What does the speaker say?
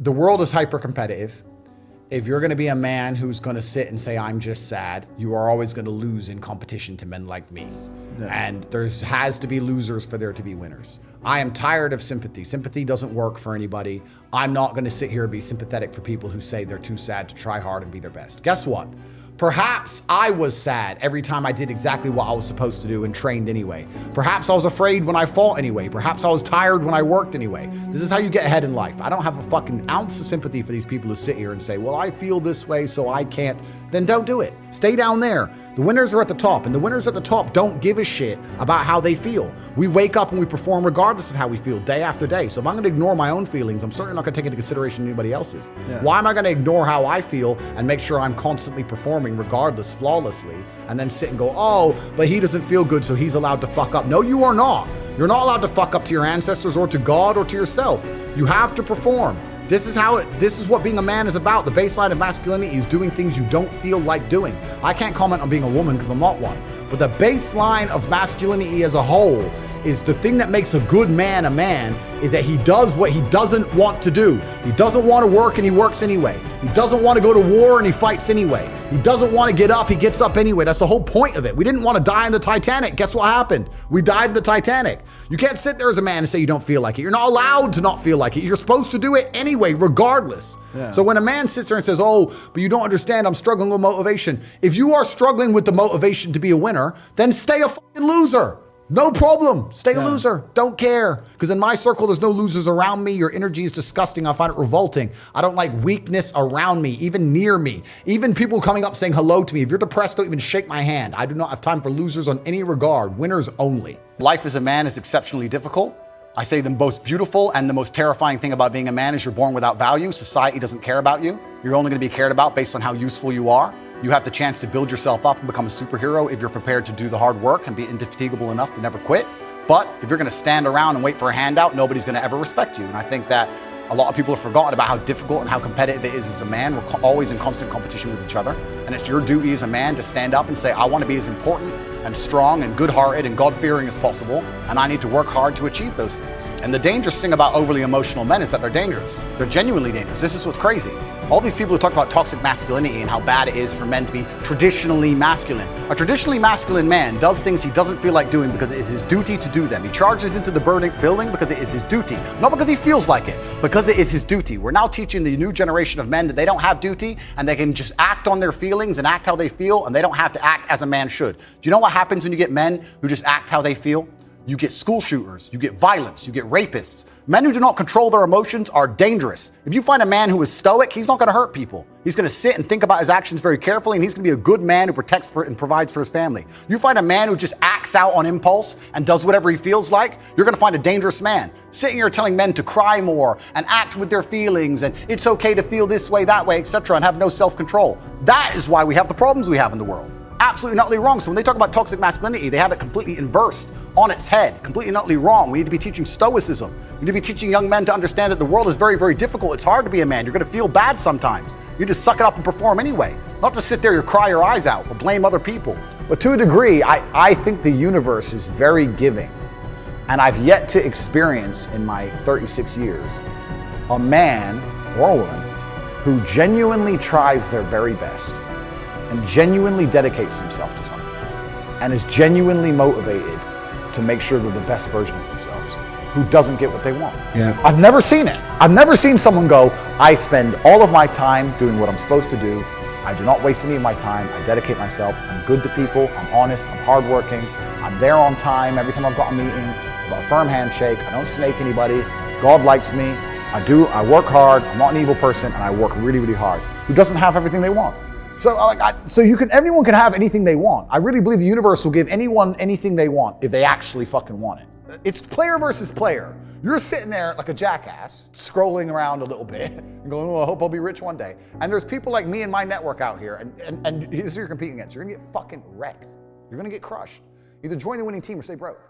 The world is hyper competitive. If you're going to be a man who's going to sit and say, I'm just sad, you are always going to lose in competition to men like me. Yeah. And there has to be losers for there to be winners. I am tired of sympathy. Sympathy doesn't work for anybody. I'm not going to sit here and be sympathetic for people who say they're too sad to try hard and be their best. Guess what? Perhaps I was sad every time I did exactly what I was supposed to do and trained anyway. Perhaps I was afraid when I fought anyway. Perhaps I was tired when I worked anyway. This is how you get ahead in life. I don't have a fucking ounce of sympathy for these people who sit here and say, well, I feel this way, so I can't. Then don't do it. Stay down there. The winners are at the top, and the winners at the top don't give a shit about how they feel. We wake up and we perform regardless of how we feel day after day. So if I'm going to ignore my own feelings, I'm certainly not going to take into consideration anybody else's. Yeah. Why am I going to ignore how I feel and make sure I'm constantly performing regardless, flawlessly, and then sit and go, oh, but he doesn't feel good, so he's allowed to fuck up. No, you are not. You're not allowed to fuck up to your ancestors or to God or to yourself. You have to perform. This is what being a man is about. The baseline of masculinity is doing things you don't feel like doing. I can't comment on being a woman because I'm not one. But the baseline of masculinity as a whole is the thing that makes a good man is that he does what he doesn't want to do. He doesn't want to work and he works anyway. He doesn't want to go to war and he fights anyway. He doesn't want to get up, he gets up anyway. That's the whole point of it. We didn't want to die in the Titanic. Guess what happened? We died in the Titanic. You can't sit there as a man and say you don't feel like it. You're not allowed to not feel like it. You're supposed to do it anyway, regardless. Yeah. So when a man sits there and says, oh, but you don't understand, I'm struggling with motivation. If you are struggling with the motivation to be a winner, then stay a fucking loser. No problem. Stay a loser. Don't care. Because in my circle, there's no losers around me. Your energy is disgusting. I find it revolting. I don't like weakness around me, even near me. Even people coming up saying hello to me. If you're depressed, don't even shake my hand. I do not have time for losers on any regard. Winners only. Life as a man is exceptionally difficult. I say the most beautiful and the most terrifying thing about being a man is you're born without value. Society doesn't care about you. You're only going to be cared about based on how useful you are. You have the chance to build yourself up and become a superhero if you're prepared to do the hard work and be indefatigable enough to never quit. But if you're going to stand around and wait for a handout, nobody's going to ever respect you. And I think that a lot of people have forgotten about how difficult and how competitive it is as a man. We're always in constant competition with each other. And it's your duty as a man to stand up and say, I want to be as important and strong and good-hearted and God-fearing as possible, and I need to work hard to achieve those things. And the dangerous thing about overly emotional men is that they're dangerous. They're genuinely dangerous. This is what's crazy. All these people who talk about toxic masculinity and how bad it is for men to be traditionally masculine. A traditionally masculine man does things he doesn't feel like doing because it is his duty to do them. He charges into the building because it is his duty. Not because he feels like it, because it is his duty. We're now teaching the new generation of men that they don't have duty and they can just act on their feelings and act how they feel, and they don't have to act as a man should. Do you know what happens when you get men who just act how they feel? You get school shooters, you get violence, you get rapists. Men who do not control their emotions are dangerous. If you find a man who is stoic, he's not going to hurt people. He's going to sit and think about his actions very carefully, and he's going to be a good man who protects and provides for his family. You find a man who just acts out on impulse and does whatever he feels like, you're going to find a dangerous man. Sitting here telling men to cry more and act with their feelings and it's okay to feel this way, that way, etc., and have no self-control. That is why we have the problems we have in the world. Absolutely and utterly wrong. So when they talk about toxic masculinity, they have it completely inversed on its head, completely and utterly wrong. We need to be teaching stoicism. We need to be teaching young men to understand that the world is very, very difficult. It's hard to be a man. You're going to feel bad sometimes. You just suck it up and perform anyway. Not to sit there and cry your eyes out or blame other people. But to a degree, I think the universe is very giving. And I've yet to experience in my 36 years a man or a woman who genuinely tries their very best and genuinely dedicates himself to something and is genuinely motivated to make sure they're the best version of themselves, who doesn't get what they want. Yeah. I've never seen it. I've never seen someone go, I spend all of my time doing what I'm supposed to do. I do not waste any of my time. I dedicate myself. I'm good to people. I'm honest. I'm hardworking. I'm there on time. Every time I've got a meeting, I've got a firm handshake. I don't snake anybody. God likes me. I work hard. I'm not an evil person, and I work really, really hard. Who doesn't have everything they want? So everyone can have anything they want. I really believe the universe will give anyone anything they want if they actually fucking want it. It's player versus player. You're sitting there like a jackass, scrolling around a little bit and going, oh, I hope I'll be rich one day. And there's people like me and my network out here, and this is who you're competing against. You're gonna get fucking wrecked. You're gonna get crushed. Either join the winning team or stay broke.